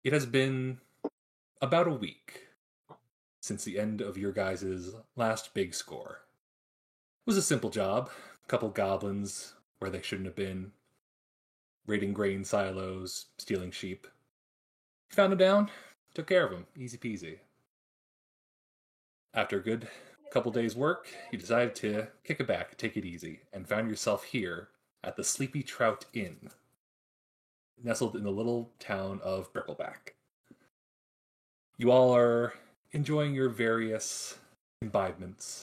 It has been about a week since the end of your guys' last big score. It was a simple job. A couple goblins where they shouldn't have been, raiding grain silos, stealing sheep. You found them down, took care of them, easy peasy. After a good couple days' work, you decided to kick it back, take it easy, and found yourself here at the Sleepy Trout Inn, nestled in the little town of Brickleback. You all are enjoying your various imbibements.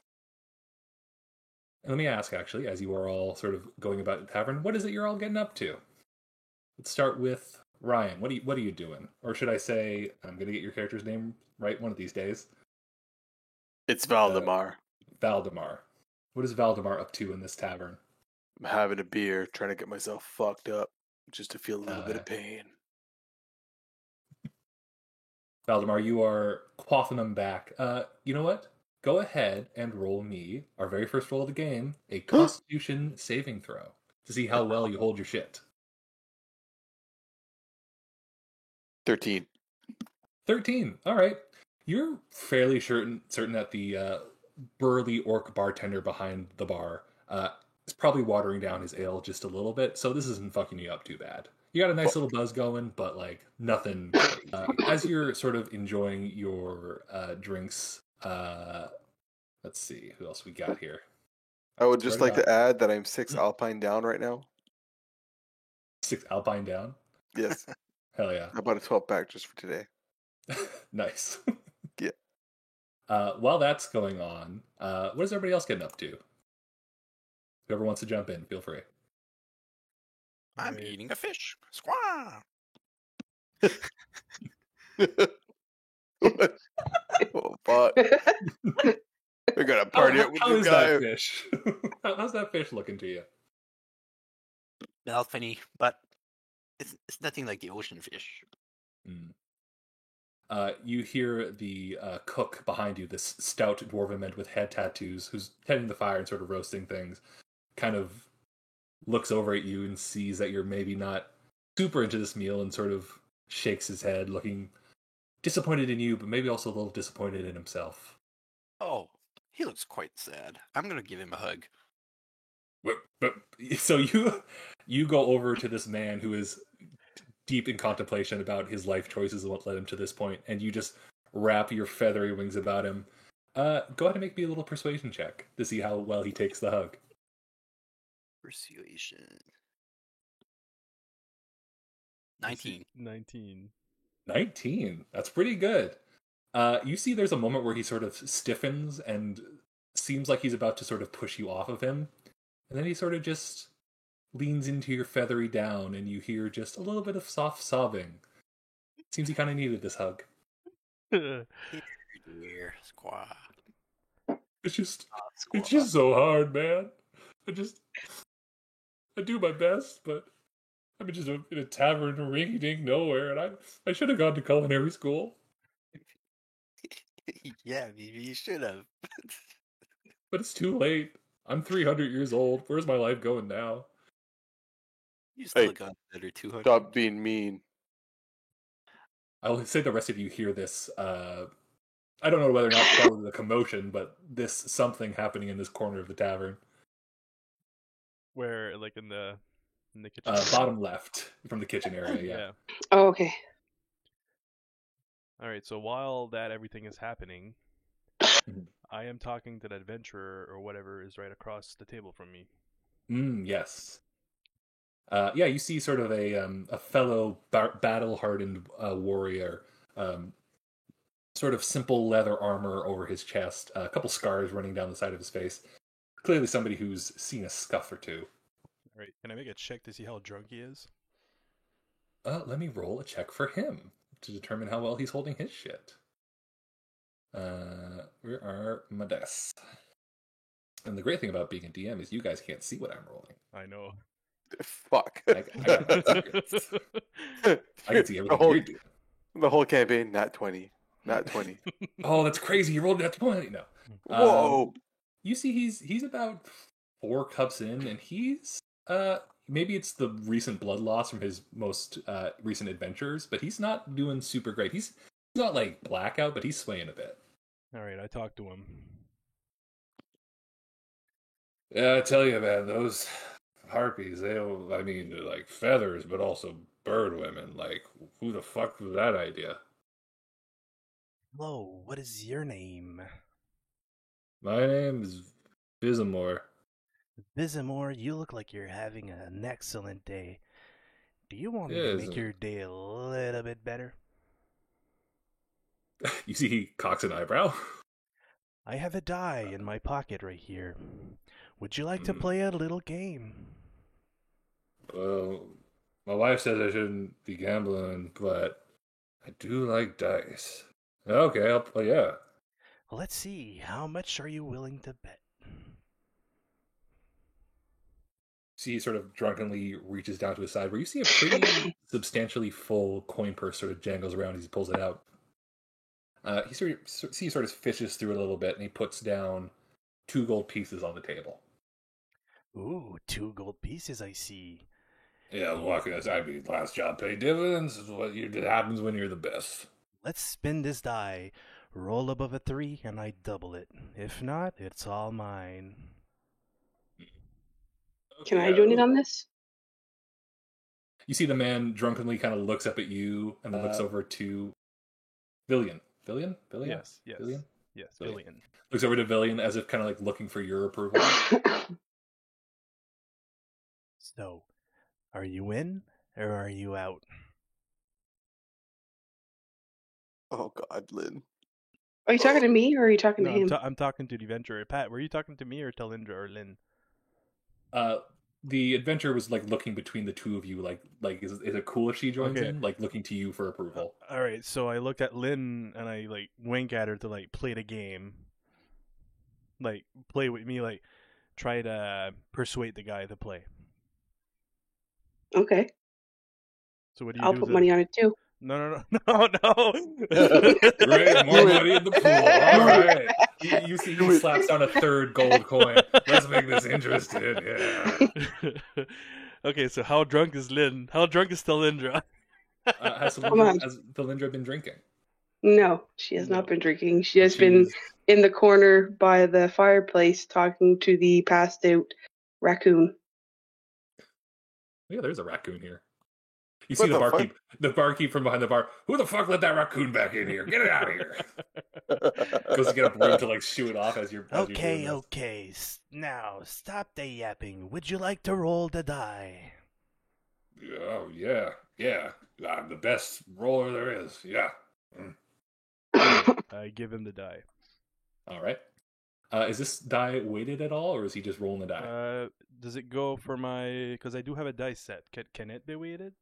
And let me ask, actually, as you are all sort of going about the tavern, what is it you're all getting up to? Let's start with Ryan. What are you doing? Or should I say, I'm going to get your character's name right one of these days. It's Valdemar. Valdemar. What is Valdemar up to in this tavern? I'm having a beer, trying to get myself fucked up, just to feel a little bit of pain. Valdemar, you are quaffing them back. You know what? Go ahead and roll me, our very first roll of the game, a Constitution saving throw to see how well you hold your shit. 13. 13. All right. You're fairly certain that the burly orc bartender behind the bar is probably watering down his ale just a little bit, so this isn't fucking you up too bad. You got a nice little buzz going, but like nothing. As you're sort of enjoying your drinks, let's see who else we got here. I would just like to add that I'm 6 Alpine down right now. 6 Alpine down? Yes. Hell yeah. I bought a 12-pack just for today. Nice. Yeah. While that's going on, what is everybody else getting up to? Whoever wants to jump in, feel free. I'm eating a fish. Squaw! Oh, fuck. We're gonna party up with how this is guy. That fish? How's that fish looking to you? Balcony, but it's nothing like the ocean fish. You hear the cook behind you, this stout dwarven man with head tattoos, who's tending the fire and sort of roasting things, kind of looks over at you and sees that you're maybe not super into this meal and sort of shakes his head, looking disappointed in you, but maybe also a little disappointed in himself. Oh, he looks quite sad. I'm gonna give him a hug. So you go over to this man who is deep in contemplation about his life choices and what led him to this point, and you just wrap your feathery wings about him. Go ahead and make me a little persuasion check to see how well he takes the hug. Persuasion. 19. 19. That's pretty good. You see there's a moment where he sort of stiffens and seems like he's about to sort of push you off of him. And then he sort of just leans into your feathery down and you hear just a little bit of soft sobbing. Seems he kind of needed this hug. Dear squaw. It's just so hard, man. I do my best, but I'm just in a tavern rinky-dink nowhere, and I should have gone to culinary school. Yeah, maybe you should have. But it's too late. I'm 300 years old. Where's my life going now? You still got better 200. Stop being mean. I will say the rest of you hear this. I don't know whether or not probably the commotion, but this something happening in this corner of the tavern. Where, like in the kitchen? Bottom left from the kitchen area. Yeah. Oh, okay. All right. So while everything is happening, I am talking to that adventurer or whatever is right across the table from me. Yes. Yeah, you see sort of a fellow battle-hardened warrior, sort of simple leather armor over his chest, a couple scars running down the side of his face. Clearly somebody who's seen a scuff or two. All right, can I make a check to see how drunk he is? Let me roll a check for him to determine how well he's holding his shit. Where are my dice? And the great thing about being a DM is you guys can't see what I'm rolling. I know. Fuck. I can see everything you're doing. The whole campaign, not 20. Not 20. Oh, that's crazy. You rolled that 20. No. Whoa. You see he's about 4 cups in, and he's maybe it's the recent blood loss from his most recent adventures, but he's not doing super great. He's not like blackout, but he's swaying a bit. All right, I talked to him. Yeah, I tell you, man, those harpies, they're like feathers, but also bird women. Like, who the fuck was that idea? Hello, what is your name? My name's Bizamore. Bizamore, you look like you're having an excellent day. Do you want me Yeah, to make isn't- your day a little bit better? You see, he cocks an eyebrow. I have a die in my pocket right here. Would you like to Hmm. play a little game? Well, my wife says I shouldn't be gambling, but I do like dice. Okay, I'll play. Yeah. Let's see, how much are you willing to bet? See, he sort of drunkenly reaches down to his side, where you see a pretty substantially full coin purse sort of jangles around as he pulls it out. He sort of fishes through it a little bit, and he puts down 2 gold pieces on the table. Ooh, 2 gold pieces, I see. Yeah, what can I say? I mean, last job paid dividends. Is what it happens when you're the best. Let's spin this die. Roll above a 3 and I double it. If not, it's all mine. Can I join in on this? You see the man drunkenly kind of looks up at you and then looks over to Villian. Villian? Yes, yes, Villian? yes, Villian. Villian. Looks over to Villian as if kind of like looking for your approval. So, are you in or are you out? Oh God, Lynn. Are you talking to me or are you talking No, to him? I'm talking to the adventurer. Pat, were you talking to me or Talindra or Lynn? The adventurer was like looking between the two of you, like is it cool if she joins Okay. in? Like looking to you for approval. All right, so I looked at Lynn and I like wink at her to like play the game, like play with me, like try to persuade the guy to play. Okay, So what do you I'll do? put money on it too. No, no. Great, more money in the pool. All right. You see, he slaps down a 3rd gold coin. Let's make this interesting. Yeah. Okay, so how drunk is Lynn? How drunk is Talindra? Has Come on. Thalindra been drinking? No, she has No. not been drinking. She has been She's- in the corner by the fireplace talking to the passed out raccoon. Yeah, there's a raccoon here. You What see the the fuck? barkeep, the barkeep from behind the bar. Who the fuck let that raccoon back in here? Get it out of here! Goes to get a broom to like shoo it off as you're. As you're doing Okay, this. now stop the yapping. Would you like to roll the die? Oh yeah. I'm the best roller there is. Yeah. I give him the die. All right. Is this die weighted at all, or is he just rolling the die? Does it go for my? Because I do have a dice set. Can it be weighted?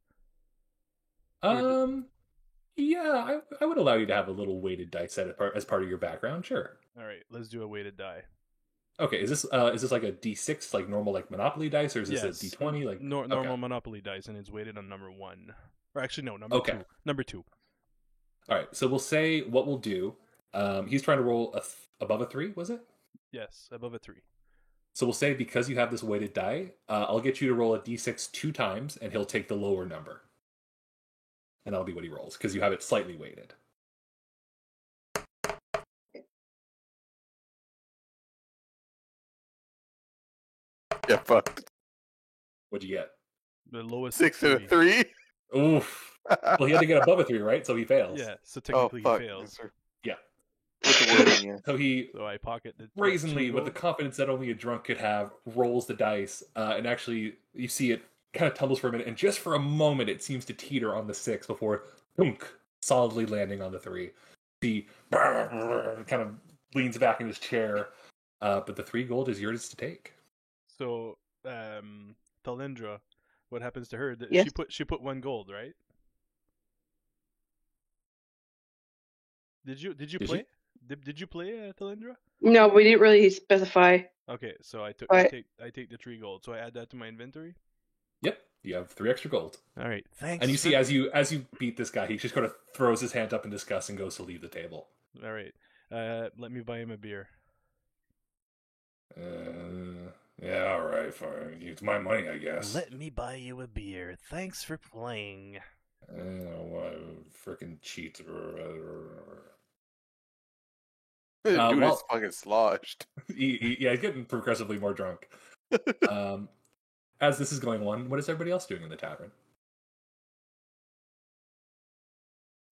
Yeah, I would allow you to have a little weighted dice set as part of your background. Sure. All right, let's do a weighted die. Okay. Is this like a D6 like normal like Monopoly dice, or is this Yes. a D20 like Normal Okay. Monopoly dice, and it's weighted on number 1. Or actually, no, number Okay. 2. Number 2. All right. So we'll say what we'll do. He's trying to roll above a 3. Was it? Yes, above a 3. So we'll say because you have this weighted die, I'll get you to roll a d6 2 times, and he'll take the lower number. And that'll be what he rolls, because you have it slightly weighted. Yeah, fuck. What'd you get? The lowest 6 and a 3. Oof. Well, he had to get above a 3, right? So he fails. Yeah, so Oh technically fuck. he fails. Yeah. With the wording, yeah. So he So I pocket the brazenly, two with the gold. confidence that only a drunk could have, rolls the dice, and actually you see it kind of tumbles for a minute, and just for a moment it seems to teeter on the 6 before thunk, solidly landing on the 3. He kind of leans back in his chair, but the 3 gold is yours to take. So, Talindra, what happens to her? Yes. She put 1 gold, right? Did you Did she? play? Did you play, Talindra? No, we didn't really specify. Okay, so I But- take the 3 gold. So I add that to my inventory. Yep, you have 3 extra gold. All right. Thanks. And you see, for- as you beat this guy, he just kind of throws his hand up in disgust and goes to leave the table. All right. Let me buy him a beer. Yeah, all right, fine. It's my money, I guess. Let me buy you a beer. Thanks for playing. Freaking cheat. Dude, well- it's fucking sloshed. Yeah, he's getting progressively more drunk. As this is going on, what is everybody else doing in the tavern?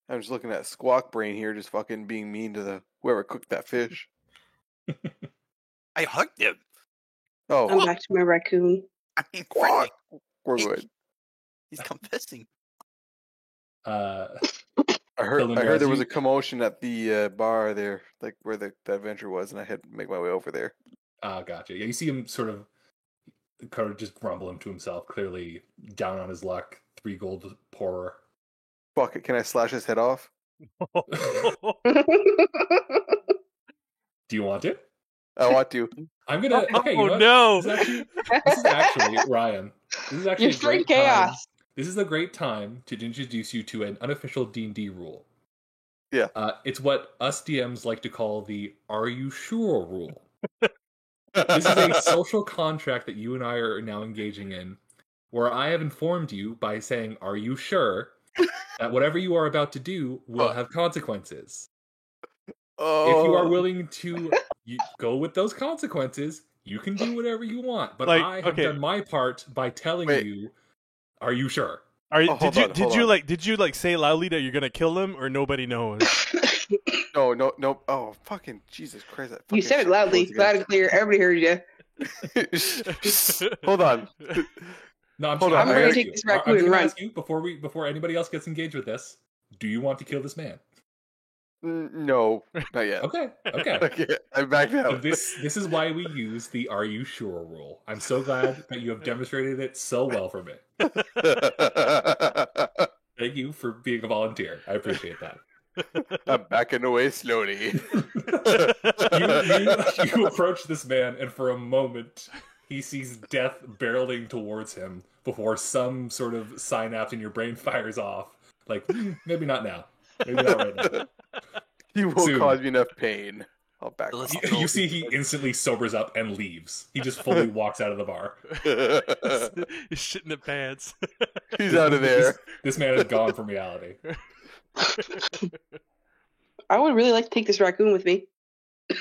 I'm just looking at Squawk Brain here, just fucking being mean to the whoever cooked that fish. I hugged him. Oh, I'm back to my raccoon. I mean, Squawk! Frankie, We're good. he's confessing. Uh, I heard Cylinder, there as was you- a commotion at the bar there, like where the adventure was, and I had to make my way over there. gotcha. Yeah, you see him sort of just grumbling to himself, clearly down on his luck. 3 gold poorer. Fuck it, can I slash his head off? Do you want it? I want to. I'm gonna. Okay, you know Oh what? no! This is actually Ryan. This is actually You're a stirring great time. chaos. This is a great time to introduce you to an unofficial D&D rule. Yeah. It's what us DMs like to call the "Are you sure" rule. This is a social contract that you and I are now engaging in, where I have informed you by saying, "Are you sure?" that whatever you are about to do will have consequences. Oh, If you are willing to go with those consequences, you can do whatever you want. But Like, I have okay. done my part by telling Wait. you, "Are you sure?" Are you, Oh, hold did on, you hold on. did you say loudly that you're gonna kill him or nobody knows? no. Oh, fucking Jesus Christ! That You fucking said it shit loudly, goes loud and clear. Everybody heard you. again. Hold on. No, I'm, Hold I'm on, gonna I ask gotta take you. this I'm raccoon and gonna run. ask you before anybody else gets engaged with this. Do you want to kill this man? No, not yet. Okay. Okay, I'm back So now. this is why we use the "Are you sure" rule. I'm so glad that you have demonstrated it so well for me. Thank you for being a volunteer. I appreciate that. I'm backing away slowly. You approach this man, and for a moment, he sees death barreling towards him before some sort of synapse in your brain fires off. Like, maybe not now. Maybe not right now. You won't Soon. cause me enough pain. I'll back Let's- off. You see, he instantly sobers up and leaves. He just fully walks out of the bar. He's shitting the pants. He's out of there. This man is gone from reality. I would really like to take this raccoon with me.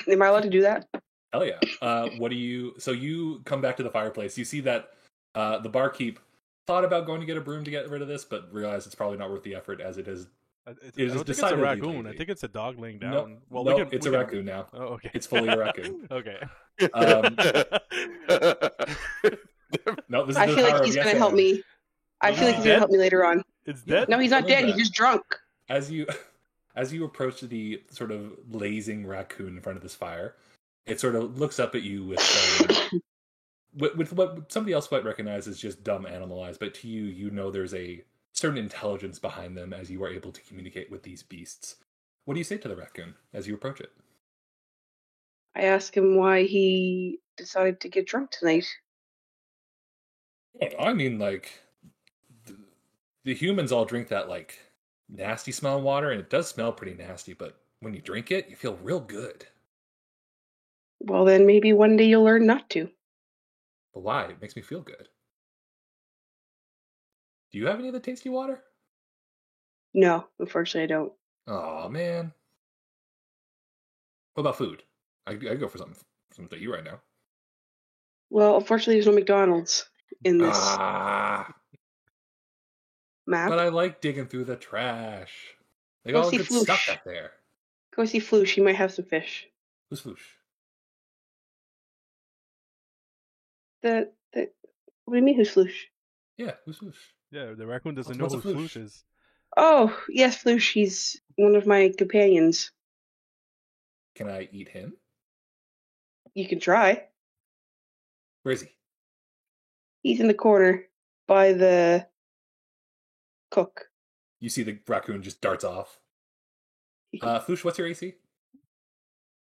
Am I allowed to do that? Hell yeah. What do you... So you come back to the fireplace. You see that the barkeep thought about going to get a broom to get rid of this, but realized it's probably not worth the effort as it is... I It is don't think it's a decidedly raccoon. I lazy. think it's a dog laying down. No, well, no, we can, it's we a can- raccoon now. Oh, okay. It's fully a raccoon. Okay. Um, No, this is I the feel power like of he's yes going to help and. me. I No, feel like no. he's going to help me later on. It's dead. No, he's not Don't dead. do He's that. just drunk. As you approach the sort of blazing raccoon in front of this fire, it sort of looks up at you with what somebody else might recognize as just dumb animal eyes, but to you, you know there's a certain intelligence behind them as you are able to communicate with these beasts. What do you say to the raccoon as you approach it? I asked him why he decided to get drunk tonight. I mean, like, the humans all drink that, like, nasty smelling water, and it does smell pretty nasty, but when you drink it, you feel real good. Well, then maybe one day you'll learn not to. But why? It makes me feel good. Do you have any of the tasty water? No, unfortunately, I don't. Oh man. What about food? I go for something to you right now. Well, unfortunately, there's no McDonald's in this map. But I like digging through the trash. They Go got all see good stuff Floosh. back there. Go see Floosh. He might have some fish. Who's Floosh? What do you mean, who's Floosh? Yeah, who's Floosh? Yeah, the raccoon doesn't What's know a who floosh? Floosh is. Oh, yes, Floosh. He's one of my companions. Can I eat him? You can try. Where is he? He's in the corner by the cook. You see the raccoon just darts off. Floosh, what's your AC?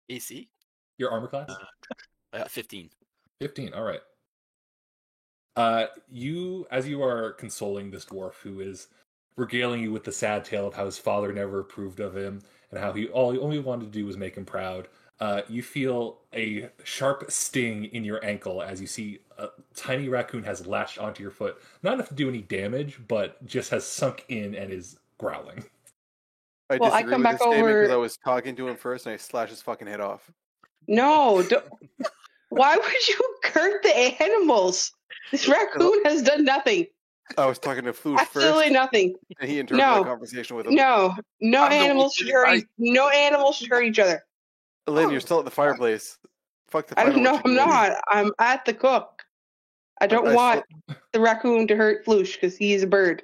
AC? Your armor class? 15. 15, alright. As you are consoling this dwarf who is regaling you with the sad tale of how his father never approved of him and how he only wanted to do was make him proud, You feel a sharp sting in your ankle as you see a tiny raccoon has latched onto your foot. Not enough to do any damage, but just has sunk in and is growling. I Well, I disagree come with back this statement because over- I was talking to him first and I slashed his fucking head off. No, why would you hurt the animals? This raccoon has done nothing. I was talking to Floosh Absolutely first, nothing. and he interrupted No. my conversation with him. No, no I'm the one animals should getting hurt. bite. No animals should hurt each other. Lynn, you're still at the fireplace. Fuck the I fire. don't know. I'm not. I'm at the cook. I don't I want the raccoon to hurt Floosh because he's a bird.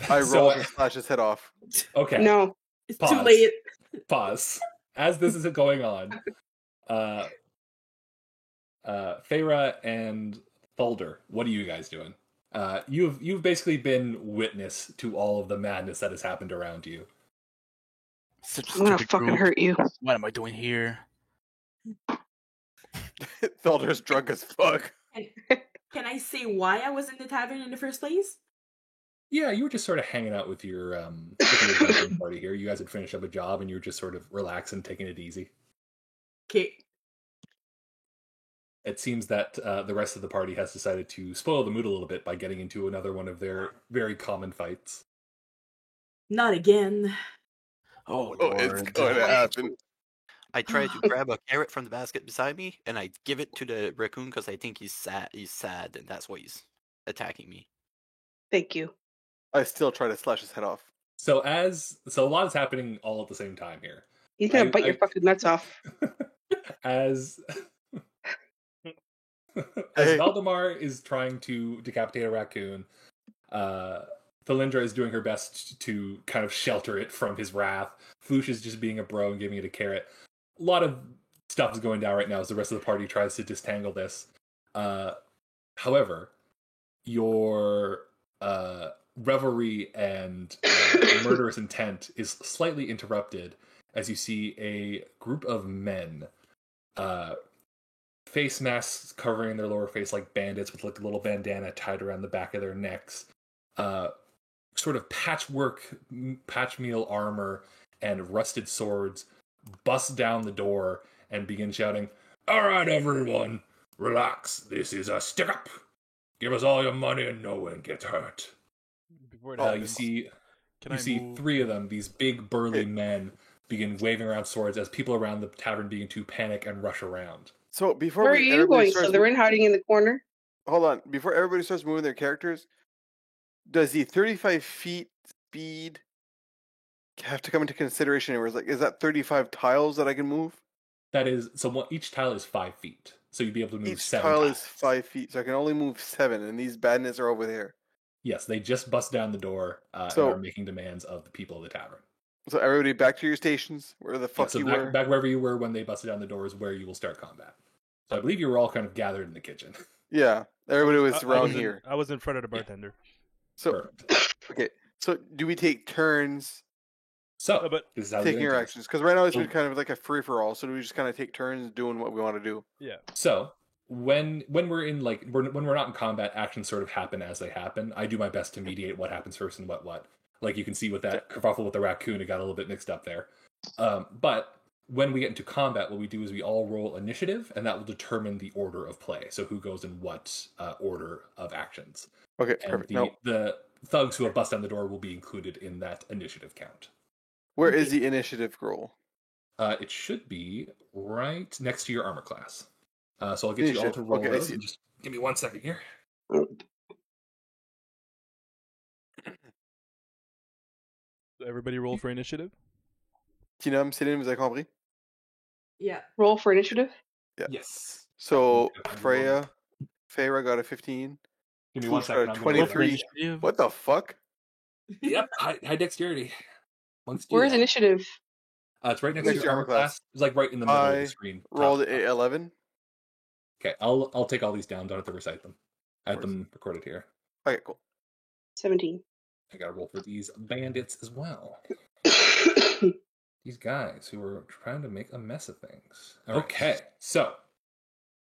I So- rolled and slashed his head off. Okay. No. It's Pause. too late. Pause. As this is going on, Feyre and Thulder, what are you guys doing? You've basically been witness to all of the madness that has happened around you. Such a I'm gonna stupid fucking group. hurt you. What am I doing here? Thulder's drunk as fuck. Can I say why I was in the tavern in the first place? Yeah, you were just sort of hanging out with your drinking party here. You guys had finished up a job and you were just sort of relaxing, taking it easy. Okay. It seems that the rest of the party has decided to spoil the mood a little bit by getting into another one of their very common fights. Not again. Oh, Oh, Lord. it's going to happen. I try to grab a carrot from the basket beside me, and I give it to the raccoon because I think he's sad. He's sad, and that's why he's attacking me. Thank you. I still try to slash his head off. So a lot is happening all at the same time here. He's gonna I- bite your I- fucking nuts off. As Hey. Valdemar is trying to decapitate a raccoon, Thalindra is doing her best to kind of shelter it from his wrath. Floosh is just being a bro and giving it a carrot. A lot of stuff is going down right now as the rest of the party tries to disentangle this. However, your revelry and murderous intent is slightly interrupted as you see a group of men, face masks covering their lower face like bandits with like a little bandana tied around the back of their necks, sort of patchmeal armor and rusted swords, bust down the door and begin shouting, "All right, everyone, relax. This is a stick-up. Give us all your money and no one gets hurt." Before it You happens, see can you I see move? three of them, these big burly men, begin waving around swords as people around the tavern begin to panic and rush around. So before Where are you everybody going? starts, So they're in hiding in the corner. hold on. Before everybody starts moving their characters, does the 35 feet speed have to come into consideration? Or is that 35 tiles that I can move? That is, each tile is 5 feet, so you'd be able to move Each 7 tile tiles. is 5 feet, so I can only move 7, and these badness are over there. Yes, they just bust down the door So- and are making demands of the people of the tavern. So everybody back to your stations, where the Yeah, fuck so you back, were. back wherever you were when they busted down the door is where you will start combat. So I believe you were all kind of gathered in the kitchen. Yeah, everybody was I around was in- here. I was in front of the bartender. So Perfect. okay, so do we take turns So, But this is how we're taking gonna your do it. actions? Because right now it's been So- kind of like a free for all. So do we just kind of take turns doing what we want to do? yeah, So when we're in when we're not in combat, actions sort of happen as they happen. I do my best to mediate what happens first and what. Like you can see with that kerfuffle with the raccoon, it got a little bit mixed up there. But when we get into combat, what we do is we all roll initiative, and that will determine the order of play. So who goes in what order of actions. Okay, And perfect. Now, the thugs who have bust down the door will be included in that initiative count. where is the initiative roll? It should be right next to your armor class. So I'll get you all to Initiative. roll Okay, I those. see And it. just give me 1 second here. everybody roll for initiative. Tinam, Sinim, vous avez compris? Yeah. Roll for initiative. Yeah. Yes. So Okay, Freya, Feyre got a 15. Give me Floosh 1 got second. a I'm gonna 23. Initiative? What the fuck? Yep, high dexterity. Let's do Where's that. initiative? It's right next to your armor class. It's like right in the middle of I the screen. Rolled Top. a 11. Okay, I'll take all these down. Don't have to recite them. I have Of course. them recorded here. Okay, cool. 17. I gotta roll for these bandits as well. These guys who are trying to make a mess of things. Okay, so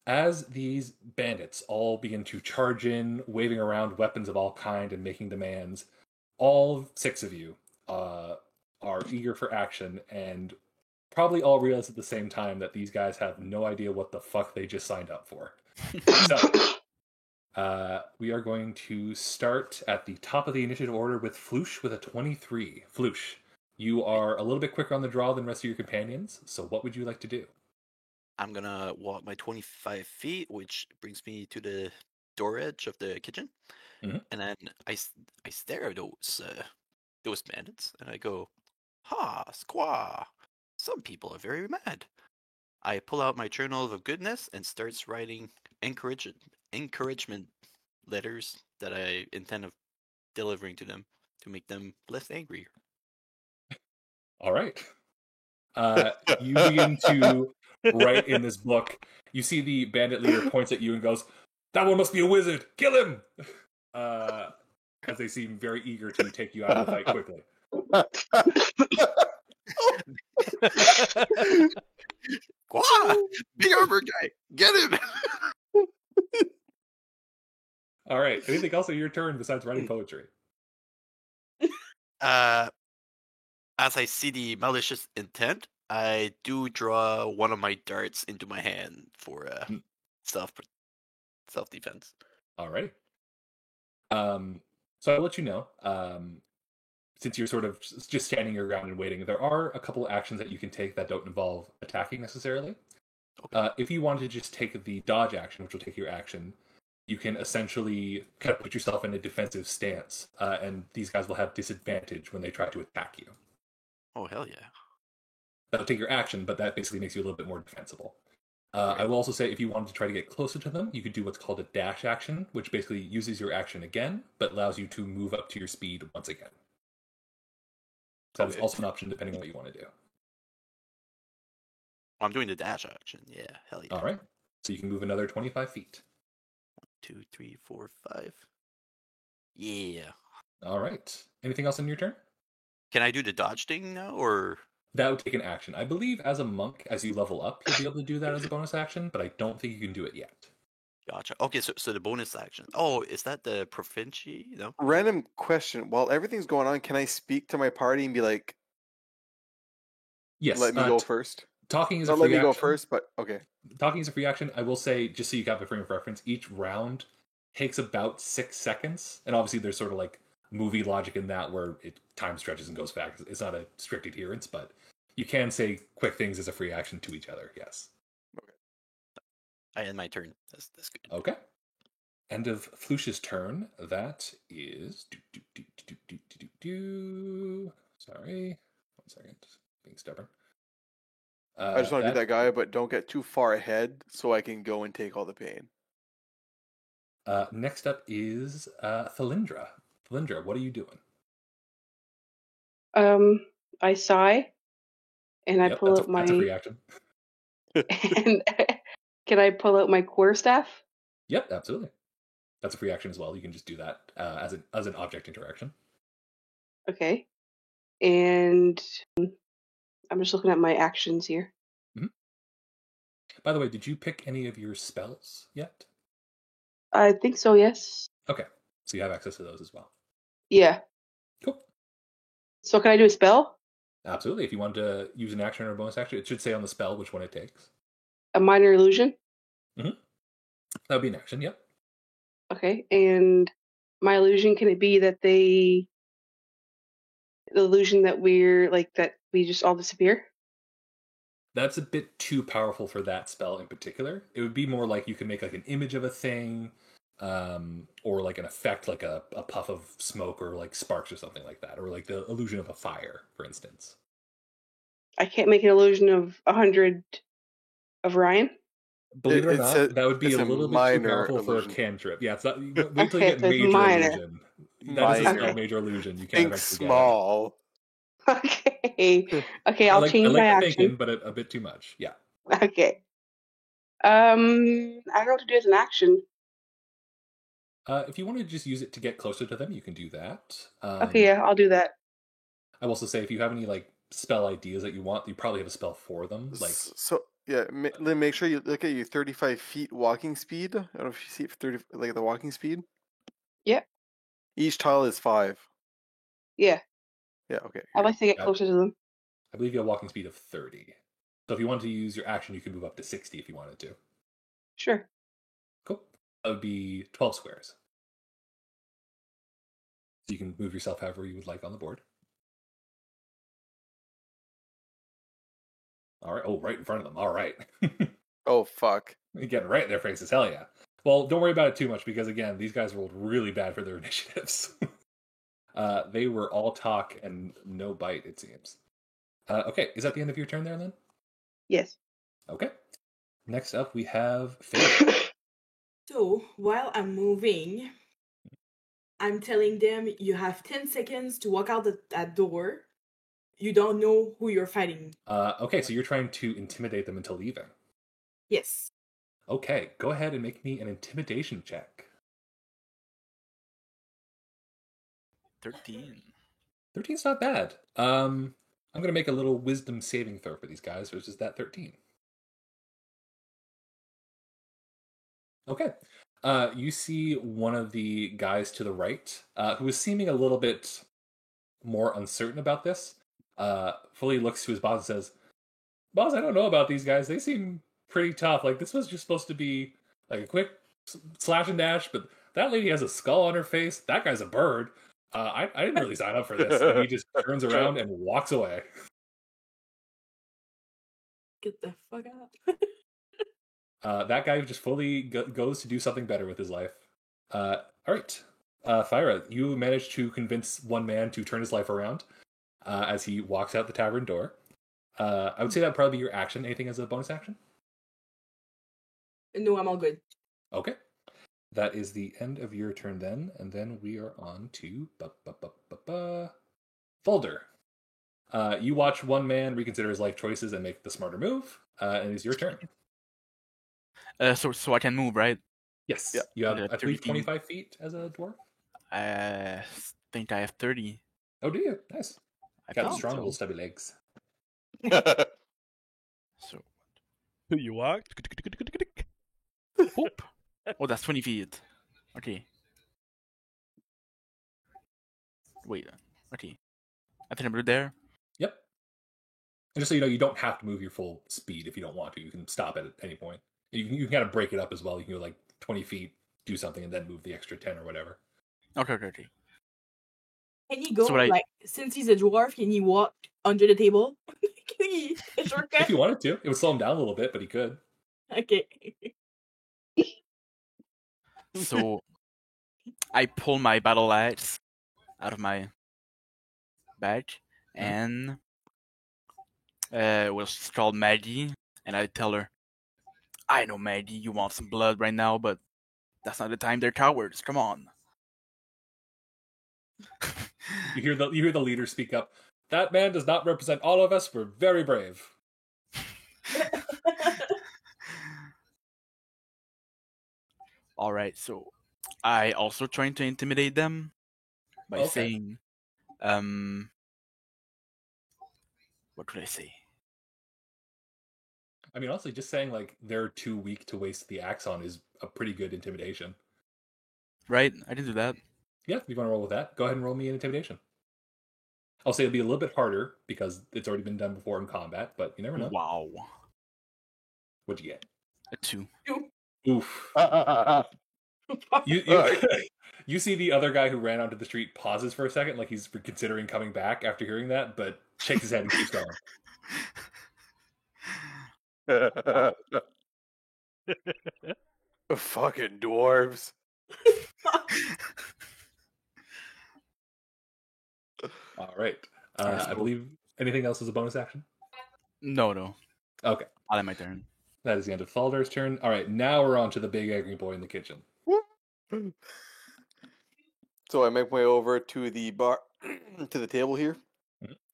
as these bandits all begin to charge in, waving around weapons of all kind and making demands, all 6 of you are eager for action and probably all realize at the same time that these guys have no idea what the fuck they just signed up for. So, we are going to start at the top of the initiative order with Floosh with a 23. Floosh, you are a little bit quicker on the draw than the rest of your companions, so what would you like to do? I'm gonna walk my 25 feet, which brings me to the door edge of the kitchen, Mhm. and then I stare at those bandits, and I go, "Ha, squaw! Some people are very mad." I pull out my journal of goodness and starts writing encouragement letters that I intend of delivering to them to make them less angry. All right. You begin to write in this book. You see the bandit leader points at you and goes, "That one must be a wizard! Kill him!" As they seem very eager to take you out of the fight quickly. Squaw! Big armor guy! Get him! All right. Anything else on your turn besides writing poetry? As I see the malicious intent, I do draw one of my darts into my hand for self defense. All right. So I'll let you know. Since you're sort of just standing your ground and waiting, there are a couple of actions that you can take that don't involve attacking necessarily. Okay. If you wanted to just take the dodge action, which will take your action, you can essentially kind of put yourself in a defensive stance, and these guys will have disadvantage when they try to attack you. Oh hell yeah! That'll take your action, but that basically makes you a little bit more defensible. I will also say if you wanted to try to get closer to them, you could do what's called a dash action, which basically uses your action again, but allows you to move up to your speed once again. So that's also an option depending on what you want to do. I'm doing the dash action. Yeah, hell yeah! All right. So you can move another 25 feet. 1, 2, 3, 4, 5. Yeah. All right. Anything else on your turn? Can I do the dodge thing now, or That would take an action. I believe as a monk, as you level up, you'll be able to do that as a bonus action, but I don't think you can do it yet. gotcha? Okay, so the bonus action. Oh, is that the proficiency? No. Random question. While everything's going on, can I speak to my party and be like, Yes. let me go first? Talking is a Not free let me action. go first, but okay. Talking is a free action. I will say, just so you got the frame of reference, each round takes about 6 seconds. And obviously there's sort of like movie logic in that where time stretches and goes fast. It's not a strict adherence, but you can say quick things as a free action to each other, yes. I end my turn. That's good. Okay. End of Floosh's turn. That is... Sorry. 1 second. Being stubborn. I just want to be that guy, but don't get too far ahead so I can go and take all the pain. Next up is Thalindra. Thalindra, what are you doing? I sigh, and I pull out That's a free action. and can I pull out my quarterstaff? Yep, absolutely. That's a free action as well. You can just do that as an object interaction. Okay, and I'm just looking at my actions here. Mm-hmm. By the way, did you pick any of your spells yet? I think so. Yes. Okay, so you have access to those as well. Yeah. Cool. So can I do a spell? Absolutely. If you want to use an action or a bonus action, it should say on the spell which one it takes. A minor illusion. Mm-hmm. That would be an action. Yep. Okay, and my illusion, can it be that the illusion that we just all disappear? That's a bit too powerful for that spell in particular. It would be more like you can make like an image of a thing, or like an effect, like a puff of smoke or like sparks or something like that, or like the illusion of a fire, for instance. I can't make an illusion of 100 of Ryan. Believe it or not, that would be a little bit too powerful illusion. for a cantrip. Yeah, it's not. Wait till you get so it's major minor. illusion. That is a spell, Okay. major illusion. You can't Think eventually get it. small. Okay. Okay, I'll change I like my the action. thinking, but a bit too much. Yeah. Okay. I don't know what to do as an action. If you want to just use it to get closer to them, you can do that. Okay, yeah, I'll do that. I will also say if you have any like spell ideas that you want, you probably have a spell for them. Like So yeah, Lynn, make sure you look at your 35 feet walking speed. I don't know if you see it for 30, like the walking speed. Yeah. Each tile is 5. Yeah. Yeah. Okay. I'd like to get Got it. closer to them. I believe you have walking speed of 30. So if you wanted to use your action, you could move up to 60 if you wanted to. Sure. Cool. That would be 12 squares. So you can move yourself however you would like on the board. All right. Oh, right in front of them. All right. Oh fuck. You're getting right in their faces. Hell yeah. Well, don't worry about it too much because, again, these guys rolled really bad for their initiatives. They were all talk and no bite, it seems. Okay, is that the end of your turn there, then? Yes. Okay. Next up, we have Faith. So while I'm moving, I'm telling them you have 10 seconds to walk out that door. You don't know who you're fighting. Okay, so you're trying to intimidate them into leaving. Yes. Okay, go ahead and make me an intimidation check. 13. 13's not bad. I'm going to make a little wisdom saving throw for these guys, which is that 13. Okay. You see one of the guys to the right, who is seeming a little bit more uncertain about this, fully looks to his boss and says, "Boss, I don't know about these guys. They seem pretty tough. Like, this was just supposed to be like a quick slash and dash, but that lady has a skull on her face. That guy's a bird. I didn't really sign up for this." And he just turns around and walks away. Get the fuck out. That guy just fully goes to do something better with his life. All right. Thyra, you managed to convince one man to turn his life around as he walks out the tavern door. I would say that would probably be your action. Anything as a bonus action? No, I'm all good. Okay. That is the end of your turn then, and then we are on to Folder. You watch one man reconsider his life choices and make the smarter move, and it's your turn. So I can move, right? Yes. Yeah. You have, Yeah, I believe, 30 feet. 25 feet as a dwarf. I think I have 30. Oh, do you? Nice. I Got think strong so. little stubby legs. So, Who you walk? whoop. Oh, that's 20 feet. Okay. Wait. Okay. I think I'm good there. Yep. And just so you know, you don't have to move your full speed if you don't want to. You can stop at any point. You can kind of break it up as well. You can go like 20 feet, do something, and then move the extra 10 or whatever. Okay. Can he go, So what I- like, since he's a dwarf, can he walk under the table? Can he a shortcut? If you wanted to, it would slow him down a little bit, but he could. Okay. So I pull my battle axe out of my bag and was called Maggie, and I tell her, "I know, Maggie, you want some blood right now, but that's not the time. They're cowards. Come on." You hear the leader speak up. That man does not represent all of us. We're very brave. All right, so I also trying to intimidate them by Okay. saying, what could I say? I mean, honestly, just saying like they're too weak to waste the axe on is a pretty good intimidation. Right? I didn't do that. Yeah, if you want to roll with that, go ahead and roll me an intimidation. I'll say it'll be a little bit harder because it's already been done before in combat, but you never know. Wow, What'd you get? a 2. Oof. You you see the other guy who ran onto the street pauses for a second, like he's considering coming back after hearing that, but shakes his head and keeps going. Fucking dwarves. All right. Alright, I so- believe anything else is a bonus action? No. Okay. I'll have my turn. That is the end of Faldar's turn. All right, now we're on to the big angry boy in the kitchen. So I make my way over to the bar, to the table here.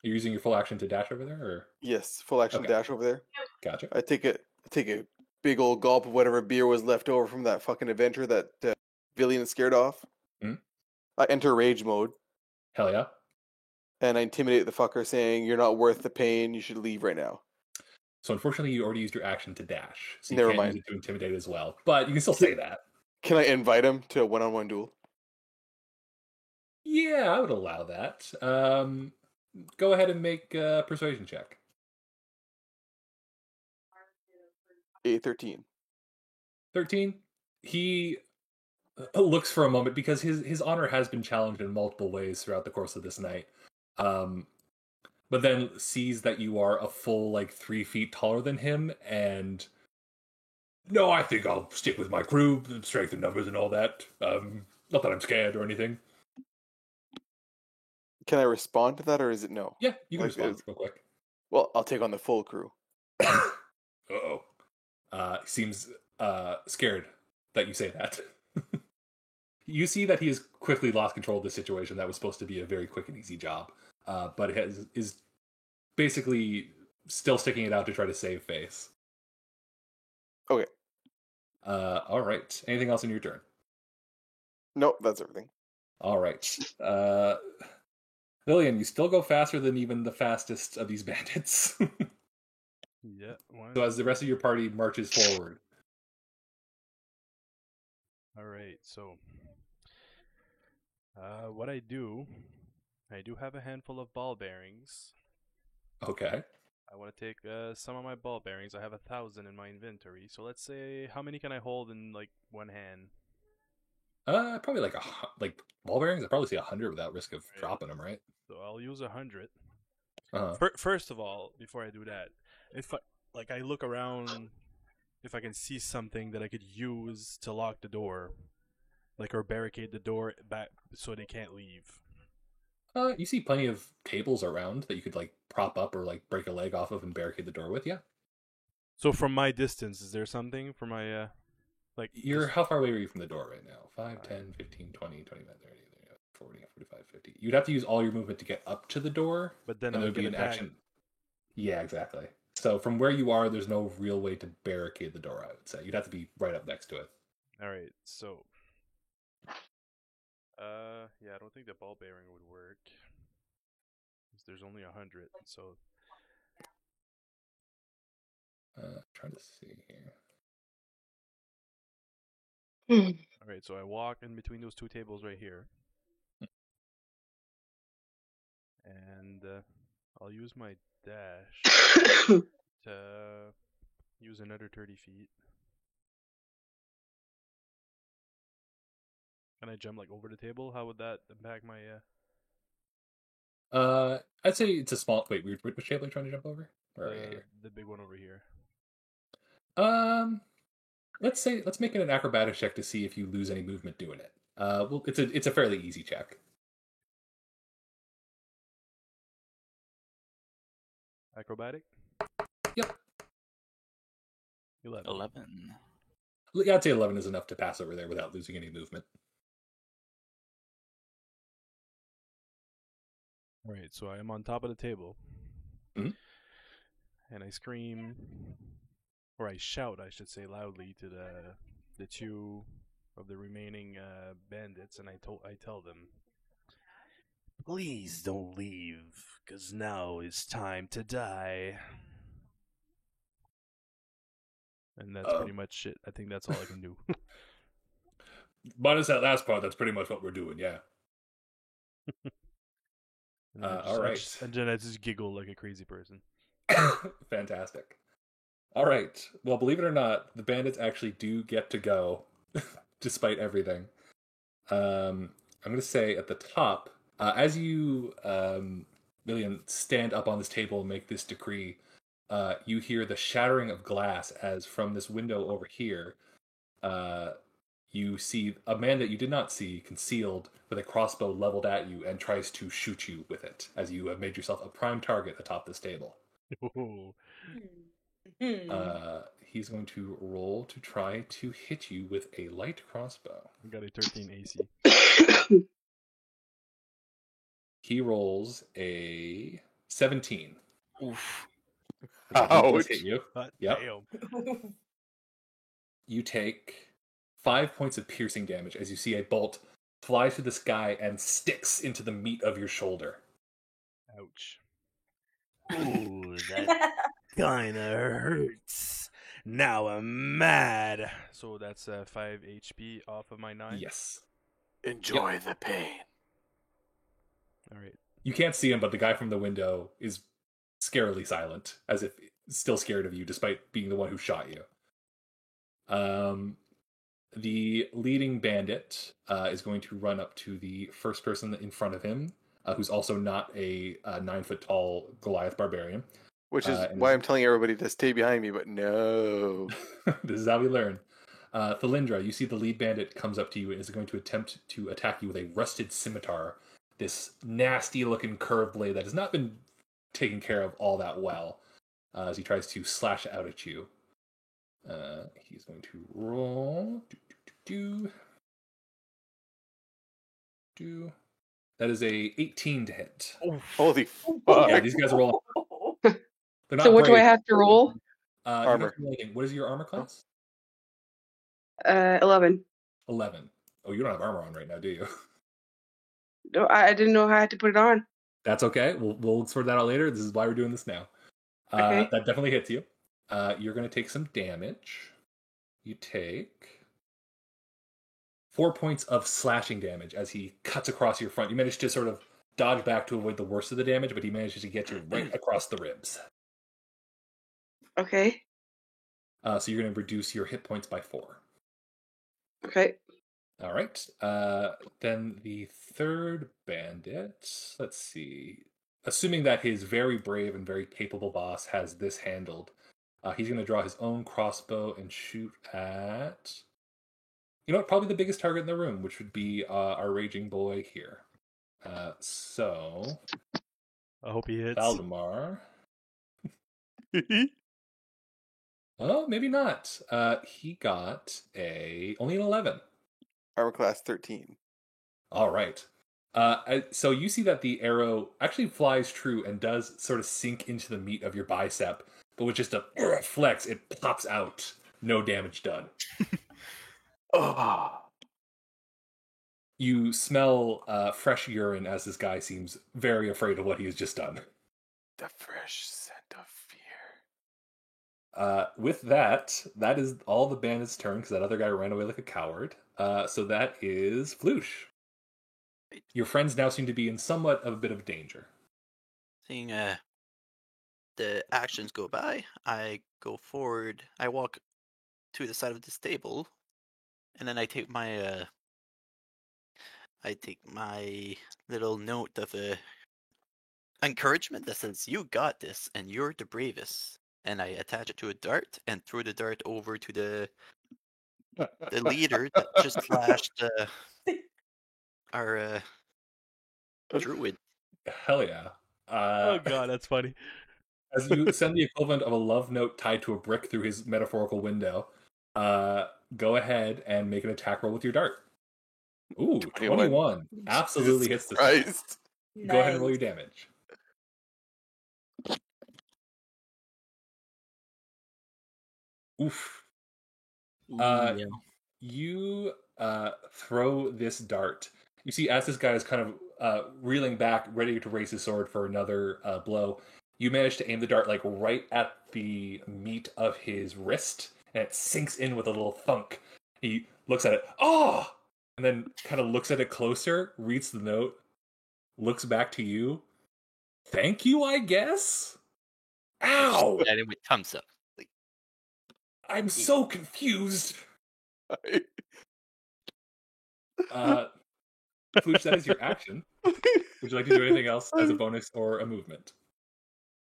You're using your full action to dash over there, or Yes, full action Okay. dash over there. gotcha? I take a big old gulp of whatever beer was left over from that fucking adventure that Villian scared off. Mhm. I enter rage mode Hell yeah! and I intimidate the fucker, saying, "You're not worth the pain. You should leave right now." So unfortunately, you already used your action to dash, so you Never can't mind. use it to intimidate as well. But you can still say that. Can I invite him to a one-on-one duel? Yeah, I would allow that. go ahead and make a persuasion check. A 13. 13. He looks for a moment because his honor has been challenged in multiple ways throughout the course of this night. But then sees that you are a full 3 feet taller than him, and no, I think I'll stick with my crew, strength in numbers and all that. Not that I'm scared or anything. Can I respond to that, or is it no? Yeah, you can Like, respond real quick. Well, I'll take on the full crew. Uh-oh. Seems scared that you say that. You see that he has quickly lost control of the situation that was supposed to be a very quick and easy job. But it is basically still sticking it out to try to save face. Okay. All right. Anything else in your turn? Nope, that's everything. All right. Lillian, you still go faster than even the fastest of these bandits. Yeah. So as the rest of your party marches forward. All right. So, what I do have a handful of ball bearings. Okay. I want to take some of my ball bearings. I have 1,000 in my inventory. So let's say, how many can I hold in one hand? Probably ball bearings. I'd probably say 100 without risk of dropping them, right? So I'll use 100. Uh-huh. First of all, before I do that, if I look around, if I can see something that I could use to lock the door, or barricade the door back so they can't leave. You see plenty of tables around that you could prop up or break a leg off of and barricade the door with. Yeah. So from my distance, is there something for my How far away are you from the door right now? 5, 10, 15, 20, 25, 30, 40, 45, 50. You'd have to use all your movement to get up to the door. But then there would be an action. Yeah, exactly. So from where you are, there's no real way to barricade the door, I would say. You'd have to be right up next to it. All right, so yeah, I don't think the ball bearing would work. There's only 100, so trying to see here. All right, so I walk in between those two tables right here. And I'll use my dash to use another 30 feet. Can I jump over the table? How would that impact my I'd say it's a small. Wait, which table are you trying to jump over? the big one over here? Let's make it an acrobatics check to see if you lose any movement doing it. Well, it's a fairly easy check. Acrobatic? Yep. 11. Yeah, I'd say 11 is enough to pass over there without losing any movement. Alright, so I am on top of the table. Mhm. And I scream, or I shout, I should say, loudly to the two of the remaining bandits, and I tell them, "Please don't leave, 'cause now is time to die." And that's pretty much it. I think that's all I can do. Minus that last part, that's pretty much what we're doing, yeah. All right. And then I just giggle like a crazy person. Fantastic. All right. Well, believe it or not, the bandits actually do get to go, despite everything. I'm going to say at the top, as you, Lillian, stand up on this table and make this decree, you hear the shattering of glass as from this window over here, you see a man that you did not see concealed with a crossbow leveled at you and tries to shoot you with it as you have made yourself a prime target atop this table. He's going to roll to try to hit you with a light crossbow. I got a 13 AC. He rolls a 17. Oof. Ouch. Hit you. Yep. Damn. You take 5 points of piercing damage as you see a bolt fly through the sky and sticks into the meat of your shoulder. Ouch. Ooh, that kinda hurts. Now I'm mad. So that's 5 HP off of my 9? Yes. Enjoy the pain. Alright. You can't see him, but the guy from the window is scarily silent, as if still scared of you, despite being the one who shot you. The leading bandit is going to run up to the first person in front of him, who's also not a 9-foot tall Goliath barbarian. Which is why I'm telling everybody to stay behind me, but no. This is how we learn. Thalindra, you see the lead bandit comes up to you and is going to attempt to attack you with a rusted scimitar, this nasty-looking curved blade that has not been taken care of all that well, as he tries to slash out at you. He's going to roll. That is a 18 to hit. Oh, holy fuck. Yeah, these guys are rolling. So what do I have to roll? Armor. What is your armor class? 11. 11. Oh, you don't have armor on right now, do you? No, I didn't know how I had to put it on. That's okay. We'll sort that out later. This is why we're doing this now. Okay. That definitely hits you. You're going to take some damage. You take 4 points of slashing damage as he cuts across your front. You manage to sort of dodge back to avoid the worst of the damage, but he manages to get you right across the ribs. Okay. So you're going to reduce your hit points by 4. Okay. All right. Then the third bandit, let's see. Assuming that his very brave and very capable boss has this handled, he's going to draw his own crossbow and shoot at, you know what, probably the biggest target in the room, which would be our raging boy here. So, I hope he hits. Valdemar. Oh, maybe not. He got only an 11. Armor class 13. All right. So you see that the arrow actually flies true and does sort of sink into the meat of your bicep, but with just a flex, it pops out. No damage done. Oh. You smell fresh urine as this guy seems very afraid of what he has just done. The fresh scent of fear. With that is all the bandits' turn because that other guy ran away like a coward. So that is Floosh. Your friends now seem to be in somewhat of a bit of danger. Seeing the actions go by, I go forward. I walk to the side of this table, and then I take my little note of encouragement that says, "You got this, and you're the bravest." And I attach it to a dart and throw the dart over to the leader that just flashed our druid. Hell yeah. Oh god, that's funny. As you send the equivalent of a love note tied to a brick through his metaphorical window, go ahead and make an attack roll with your dart. Ooh, 21. Absolutely hits the Christ. Go ahead and roll your damage. Oof. Yeah. You throw this dart. You see, as this guy is kind of reeling back, ready to raise his sword for another blow, you manage to aim the dart like right at the meat of his wrist, and it sinks in with a little thunk. He looks at it, oh, and then kind of looks at it closer, reads the note, looks back to you. Thank you, I guess. Ow! And it thumbs up. Like, I'm so confused. Floosh, that is your action. Would you like to do anything else as a bonus or a movement?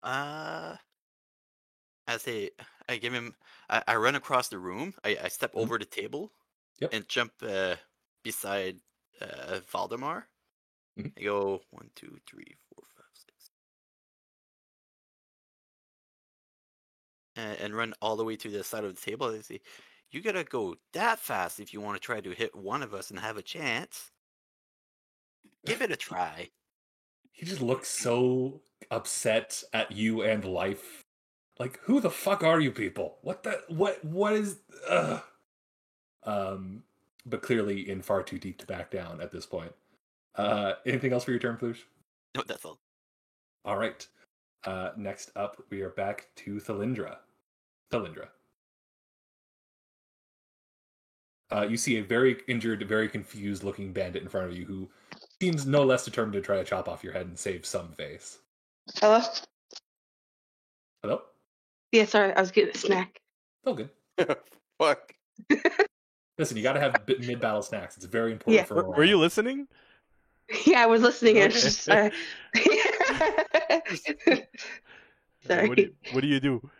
I give him. I run across the room. I step over the table. Yep. And jump beside Valdemar. Mhm. I go 1, 2, 3, 4, 5, 6. And run all the way to the side of the table. And say, "You gotta go that fast if you want to try to hit one of us and have a chance. Give it a try." He just looks so upset at you and life. Like, who the fuck are you people? What is... Ugh. But clearly in far too deep to back down at this point. Anything else for your turn, Floosh? No, that's all. All right. Next up, we are back to Thalindra. You see a very injured, very confused looking bandit in front of you who seems no less determined to try to chop off your head and save some face. Hello? Hello? Yeah, sorry, I was getting a snack. Oh, good. Fuck. Listen, you got to have mid-battle snacks. It's very important Yeah. for Were morale. you listening? Yeah, I was listening. I Okay. was just, sorry. Sorry. What do you do?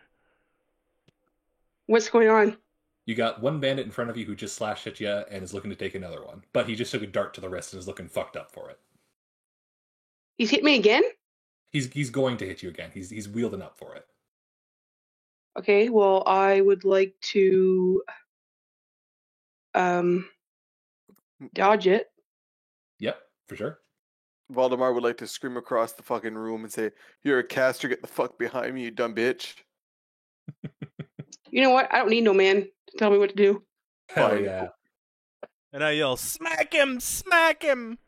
What's going on? You got one bandit in front of you who just slashed at you and is looking to take another one. But he just took a dart to the wrist and is looking fucked up for it. He's hit me again? He's going to hit you again. He's wielding up for it. Okay, well, I would like to dodge it. Yep, for sure. Valdemar would like to scream across the fucking room and say, "You're a caster, get the fuck behind me, you dumb bitch." You know what? I don't need no man to tell me what to do. Hell Fine. yeah. And I yell, "Smack him! Smack him!"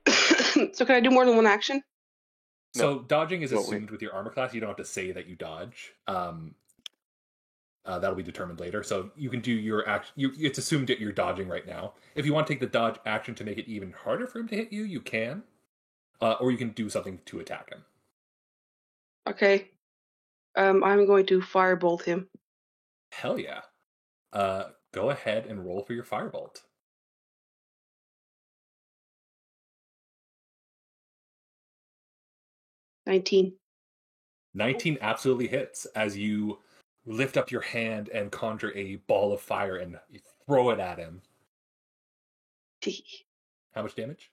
So can I do more than one action? So dodging is No, assumed with your armor class. You don't have to say that you dodge. That'll be determined later. So you can do your action. It's assumed that you're dodging right now. If you want to take the dodge action to make it even harder for him to hit you, you can. Or you can do something to attack him. Okay. I'm going to firebolt him. Hell yeah. Go ahead and roll for your firebolt. $19. 19 absolutely hits as you lift up your hand and conjure a ball of fire and you throw it at him. How much damage?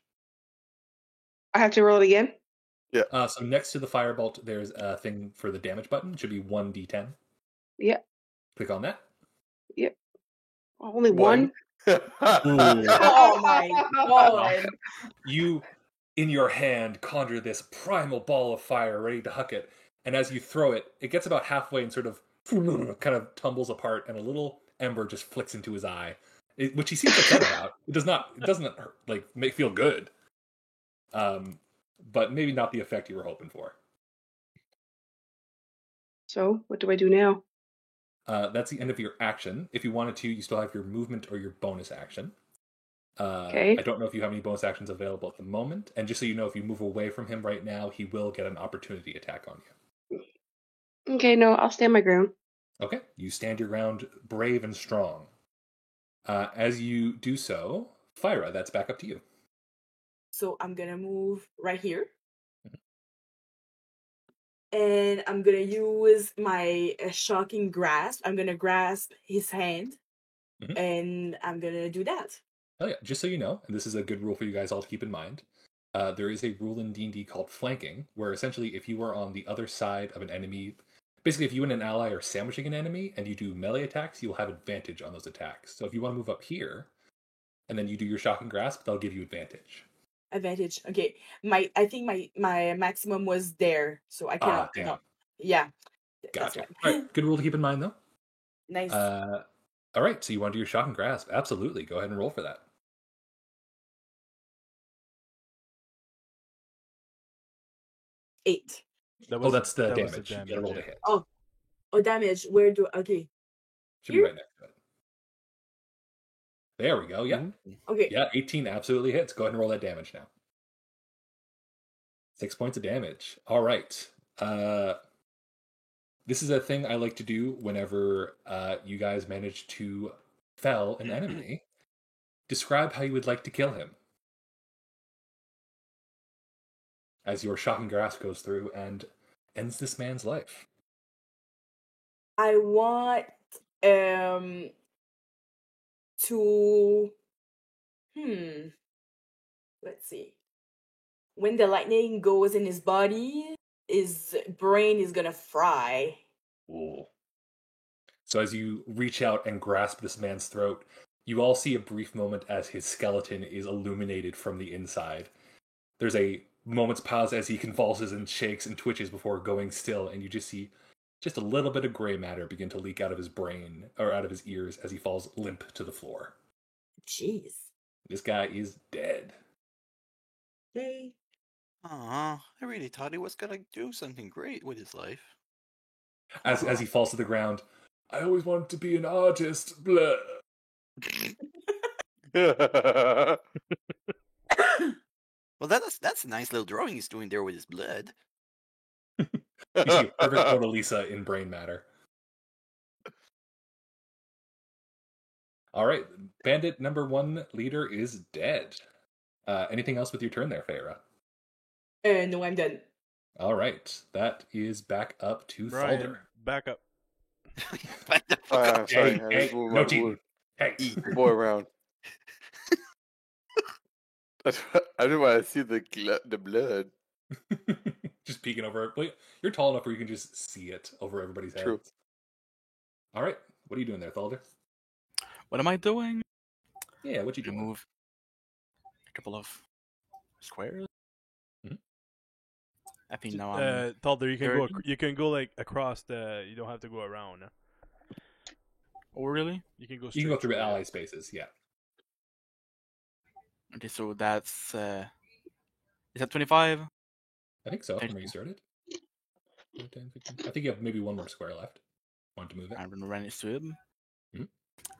I have to roll it again? So next to the firebolt, there's a thing for the damage button. It should be 1d10. Yeah. Click on that. Only one? Oh my god. You, in your hand, conjure this primal ball of fire ready to huck it. And as you throw it, it gets about halfway and sort of kind of tumbles apart, and a little ember just flicks into his eye, which he seems upset about. It doesn't hurt, make feel good. But maybe not the effect you were hoping for. So, what do I do now? That's the end of your action. If you wanted to, you still have your movement or your bonus action. Okay. I don't know if you have any bonus actions available at the moment. And just so you know, if you move away from him right now, he will get an opportunity attack on you. Okay, no, I'll stand my ground. Okay, you stand your ground brave and strong. As you do so, Fyra, that's back up to you. So I'm gonna move right here. And I'm gonna use my shocking grasp. I'm gonna grasp his hand. Mhm. And I'm gonna do that. Oh yeah, just so you know, and this is a good rule for you guys all to keep in mind, there is a rule in D&D called flanking, where essentially if you are on the other side of an enemy, basically if you and an ally are sandwiching an enemy and you do melee attacks, you'll have advantage on those attacks. So if you want to move up here, and then you do your shocking grasp, that'll give you advantage. Advantage. Okay. I think my maximum was there. So I cannot. Damn. No. Yeah. That's Gotcha. right. All right, good rule to keep in mind though. Nice. All right, so you want to do your shocking grasp? Absolutely. Go ahead and roll for that. Eight. That's the that was damage. You gotta roll to hit. Oh, damage. Where do okay. Should be right next to it. There we go. Yeah. Okay. Yeah, 18 absolutely hits. Go ahead and roll that damage now. 6 points of damage. All right. This is a thing I like to do whenever you guys manage to fell an enemy. Describe how you would like to kill him. As your shocking grasp goes through and ends this man's life. I want to let's see. When the lightning goes in his body, his brain is gonna fry. Ooh. So as you reach out and grasp this man's throat, you all see a brief moment as his skeleton is illuminated from the inside. There's a moment's pause as he convulses and shakes and twitches before going still, and you just see just a little bit of gray matter begin to leak out of his brain, or out of his ears, as he falls limp to the floor. Jeez. This guy is dead. Yay. Aw, I really thought he was gonna do something great with his life. As he falls to the ground, I always wanted to be an artist. Blah. Well, that's a nice little drawing he's doing there with his blood. You see a perfect Mona Lisa in brain matter. All right, bandit number 1 leader is dead. Anything else with your turn there, Feyre? No, I'm done. All right, that is back up to Brian, Thalder. back up. Back the fuck up. Sorry, Hey, I hey, just moved no my cheating. wood. Hey, Boy around. I just want to see the blood. just peeking over. Wait, you're tall enough where you can just see it over everybody's heads. True. All right, what are you doing there, Thalder? What am I doing? Yeah, what you I doing? move a couple of squares. Mhm. I think now I'm. Thalder, third. you can go like across the. You don't have to go around. Oh, really? You can go. You can go straight through it. ally spaces. Yeah. Okay, so that's. Is that 25? I think so, from Thank where you you. started. 10, 15. I think you have maybe one more square left. Want to move it? I'm gonna run into him. Mhm.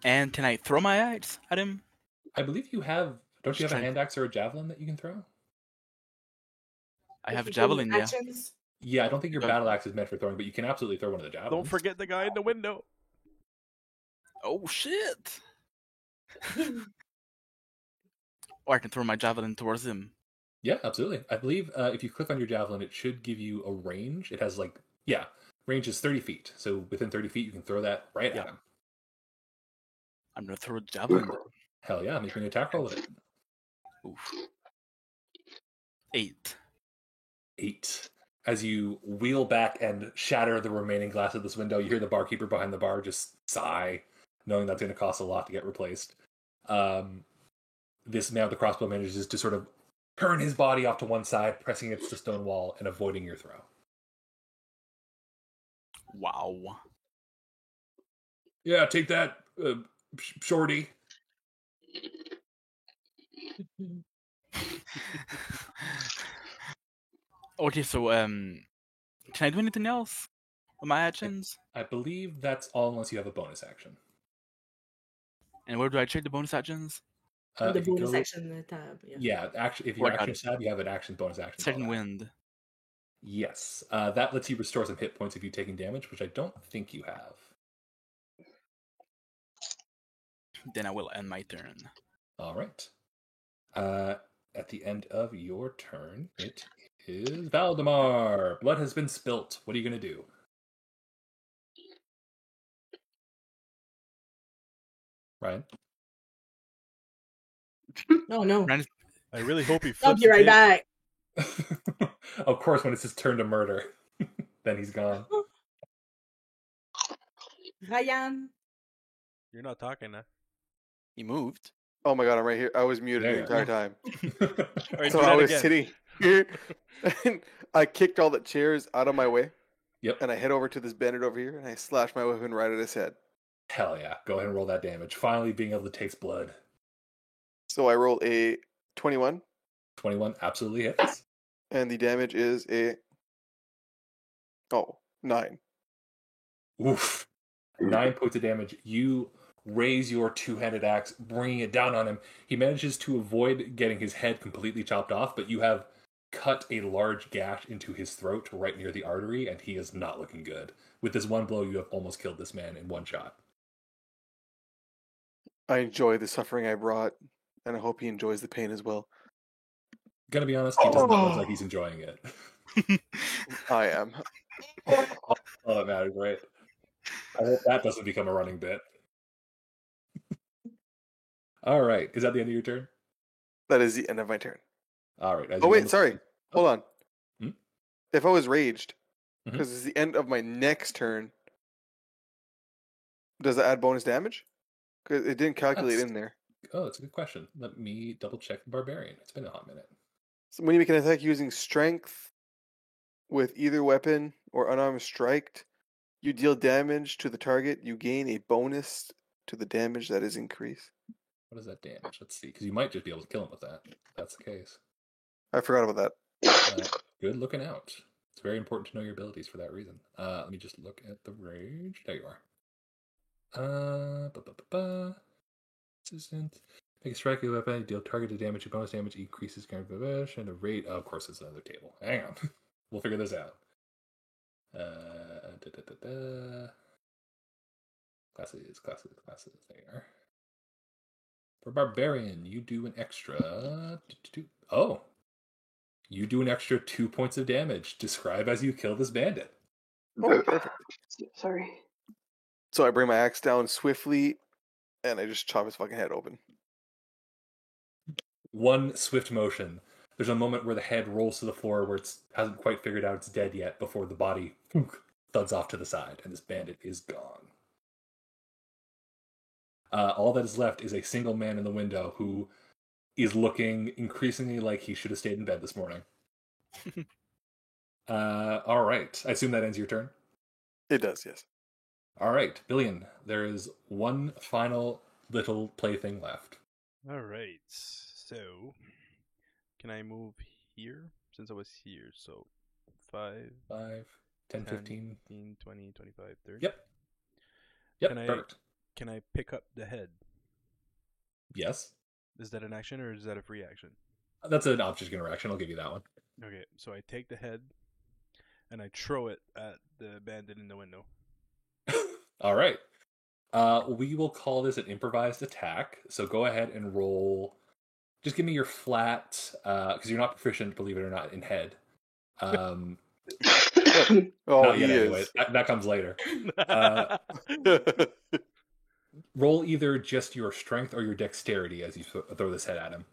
And can I throw my axe at him? I believe you have. Don't you have a Strength. hand axe or a javelin that you can throw? I have a If you go javelin, yeah. actions, Yeah, I don't think your Yeah. battle axe is meant for throwing, but you can absolutely throw one of the javelins. Don't forget the guy in the window. Oh shit! Or I can throw my javelin towards him. Yeah, absolutely. I believe if you click on your javelin, it should give you a range. It has range is 30 feet. So within 30 feet, you can throw that right Yeah. at him. I'm gonna throw a javelin. Hell yeah, make me an attack roll with it. Oof. 8. 8. As you wheel back and shatter the remaining glass of this window, you hear the barkeeper behind the bar just sigh, knowing that's going to cost a lot to get replaced. This man with the crossbow manages to sort of turn his body off to one side, pressing against the stone wall and avoiding your throw. Wow. Yeah, take that, shorty. Okay, so can I do anything else with my actions? I believe that's all unless you have a bonus action. And where do I check the bonus actions? the If you bonus go- action tab. Yeah. Yeah, if your Work on action tab, you have an action, bonus action. Second all that. wind. Yes, that lets you restore some hit points if you're taking damage, which I don't think you have. Then I will end my turn. All right. At the end of your turn, it is Valdemar. Blood has been spilt. What are you going to do? Ryan? No. Ryan is- I really hope he I'll flips be the right table. back. Of course, when it's his turn to murder, then he's gone. Ryan. You're not talking, huh? He moved. Oh my god, I'm right here. I was muted There the you entire go. time. All right, So do I that was again. sitting here and I kicked all the chairs out of my way Yep. and I head over to this bandit over here and I slash my weapon right at his head. Hell yeah. Go ahead and roll that damage. Finally being able to taste blood. So I roll a 21 21 absolutely hits. and the damage is a 9. Oof. 9 points of damage. You raise your two-handed axe, bringing it down on him. He manages to avoid getting his head completely chopped off, but you have cut a large gash into his throat right near the artery, and he is not looking good. With this one blow, you have almost killed this man in one shot. I enjoy the suffering I brought and I hope he enjoys the pain as well. Gonna be honest, he does not look like he's enjoying it. I am. All that matters, right? I hope that doesn't become a running bit. All right. Is that the end of your turn? That is the end of my turn. All right. Oh wait, sorry. Hold on. Hmm? If I was raged, Mhm. because it's the end of my next turn, does it add bonus damage? Because it didn't calculate That's- in there. Oh, that's a good question. Let me double check the barbarian. It's been a hot minute. So when you make an attack using strength with either weapon or unarmed strike, you deal damage to the target. You gain a bonus to the damage that is increased. What is that damage? Let's see. Because you might just be able to kill him with that. If that's the case. I forgot about that. Good looking out. It's very important to know your abilities for that reason. Let me just look at the rage. There you are. Assistant. Take a strike with a weapon, deal targeted damage, your bonus damage increases current damage, and the rate. Oh, of course, it's another table. Hang on. We'll figure this out. Classes. There. For Barbarian, you do an extra. Oh. You do an extra 2 points of damage. Describe as you kill this bandit. Oh, perfect. Sorry. So I bring my axe down swiftly, and I just chop his fucking head open. One swift motion. There's a moment where the head rolls to the floor where it hasn't quite figured out it's dead yet before the body thuds off to the side, and this bandit is gone. All that is left is a single man in the window who is looking increasingly like he should have stayed in bed this morning. All right. I assume that ends your turn? It does, yes. All right, Billion, there is one final little plaything left. All right. So, can I move here? Since I was here, so 5, 5, 10, 15. 15, 20, 25, 30. Yep, perfect. Can I pick up the head? Yes. Is that an action or is that a free action? That's an object interaction. I'll give you that one. Okay, so I take the head and I throw it at the bandit in the window. All right. We will call this an improvised attack. So go ahead and roll. Just give me your flat, because you're not proficient, believe it or not, in head. Oh, Not he yet, is. anyway. That comes later. Roll either just your strength or your dexterity as you throw this head at him.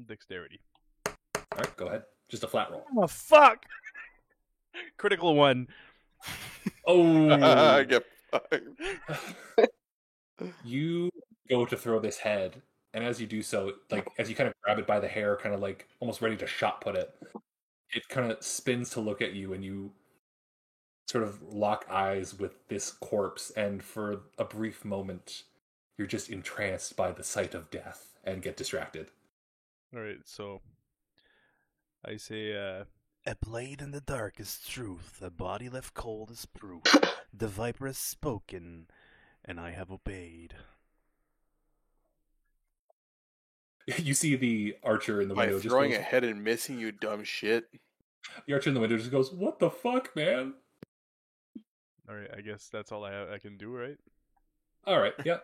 Dexterity. All right, go ahead. Just a flat roll. Oh, fuck! Critical one. Oh! I get fucked. You go to throw this head, and as you do so, like as you kind of grab it by the hair, kind of like almost ready to shot put it, it kind of spins to look at you, and you sort of lock eyes with this corpse, and for a brief moment, you're just entranced by the sight of death and get distracted. Alright, so I say, A blade in the dark is truth, a body left cold is proof. The viper has spoken, and I have obeyed. You see the archer in the By window just throwing goes, a head and missing, you dumb shit. the archer in the window just goes, "What the fuck, man?" alright, I guess that's all I can do, right? All right, yeah.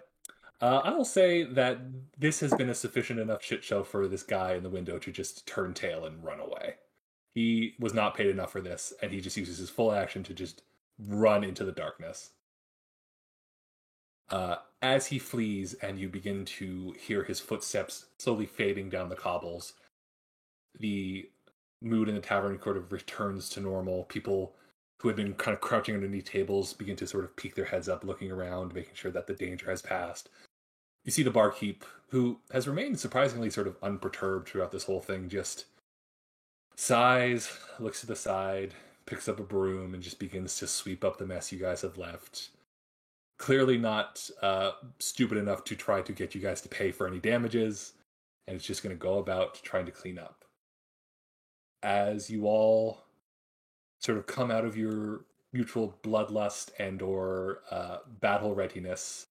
I will say that this has been a sufficient enough shit show for this guy in the window to just turn tail and run away. He was not paid enough for this, and he just uses his full action to just run into the darkness. As he flees and you begin to hear his footsteps slowly fading down the cobbles, the mood in the tavern sort of returns to normal. People who had been kind of crouching underneath tables begin to sort of peek their heads up, looking around, making sure that the danger has passed. You see the barkeep, who has remained surprisingly sort of unperturbed throughout this whole thing, just sighs, looks to the side, picks up a broom, and just begins to sweep up the mess you guys have left. Clearly not stupid enough to try to get you guys to pay for any damages, and it's just going to go about trying to clean up. As you all sort of come out of your mutual bloodlust and or battle readiness,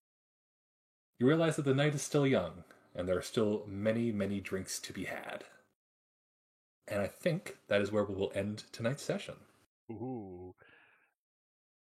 you realize that the night is still young, and there are still many, many drinks to be had. And I think that is where we will end tonight's session. Ooh.